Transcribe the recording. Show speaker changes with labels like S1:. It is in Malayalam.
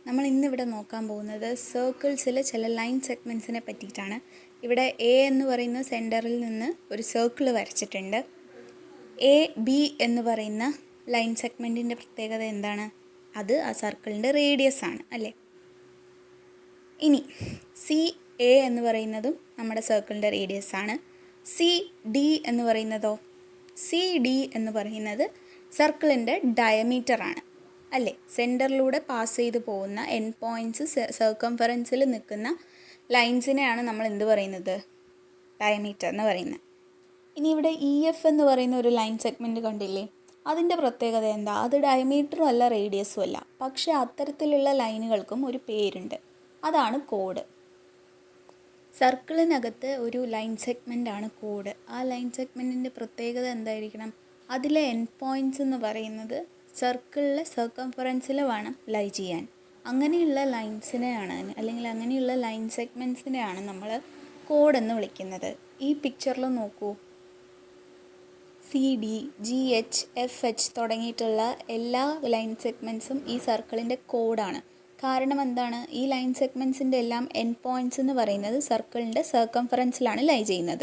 S1: നമ്മൾ ഇന്നിവിടെ നോക്കാൻ പോകുന്നത് സർക്കിൾസിലെ ചില ലൈൻ സെഗ്മെൻറ്റ്സിനെ പറ്റിയിട്ടാണ്. ഇവിടെ എ എന്ന് പറയുന്ന സെൻറ്ററിൽ നിന്ന് ഒരു സർക്കിൾ വരച്ചിട്ടുണ്ട്. എ ബി എന്ന് പറയുന്ന ലൈൻ സെഗ്മെൻറ്റിൻ്റെ പ്രത്യേകത എന്താണ്? അത് ആ സർക്കിളിൻ്റെ റേഡിയസ് ആണ് അല്ലേ. ഇനി സി എ എന്ന് പറയുന്നതും നമ്മുടെ സർക്കിളിൻ്റെ റേഡിയസ് ആണ്. സി ഡി എന്ന് പറയുന്നതോ? സി ഡി എന്ന് പറയുന്നത് സർക്കിളിൻ്റെ ഡയമീറ്റർ ആണ് അല്ലേ. സെൻറ്ററിലൂടെ പാസ് ചെയ്ത് പോകുന്ന എൻ പോയിൻറ്റ്സ് സർക്കംഫറൻസിൽ നിൽക്കുന്ന ലൈൻസിനെയാണ് നമ്മൾ എന്ത് പറയുന്നത്? ഡയമീറ്റർ എന്ന് പറയുന്നത്. ഇനി ഇവിടെ ഇ എഫ് എന്ന് പറയുന്ന ഒരു ലൈൻ സെഗ്മെൻറ്റ് കണ്ടില്ലേ? അതിൻ്റെ പ്രത്യേകത എന്താ? അത് ഡയമീറ്ററും അല്ല റേഡിയസും അല്ല, പക്ഷേ അത്തരത്തിലുള്ള ലൈനുകൾക്കും ഒരു പേരുണ്ട്, അതാണ് കോഡ്. സർക്കിളിനകത്ത് ഒരു ലൈൻ സെഗ്മെൻ്റാണ് കോഡ്. ആ ലൈൻ സെഗ്മെൻറ്റിൻ്റെ പ്രത്യേകത എന്തായിരിക്കണം? അതിലെ എൻ പോയിൻറ്റ്സ് എന്ന് പറയുന്നത് സർക്കിളിലെ സർക്കംഫറൻസിൽ വേണം ലൈ ചെയ്യാൻ. അങ്ങനെയുള്ള ലൈൻസിനെയാണ് അല്ലെങ്കിൽ അങ്ങനെയുള്ള ലൈൻ സെഗ്മെൻറ്റ്സിനെയാണ് നമ്മൾ കോഡ് എന്ന് വിളിക്കുന്നത്. ഈ പിക്ചറിൽ നോക്കൂ, C D, G H, F H തുടങ്ങിയിട്ടുള്ള എല്ലാ ലൈൻ സെഗ്മെൻറ്റ്സും ഈ സർക്കിളിൻ്റെ കോഡാണ്. കാരണം എന്താണ്? ഈ ലൈൻ സെഗ്മെൻറ്റ്സിൻ്റെ എല്ലാം എൻ പോയിൻറ്റ്സ് എന്ന് പറയുന്നത് സർക്കിളിൻ്റെ സർക്കംഫറൻസിലാണ് ലൈ ചെയ്യുന്നത്.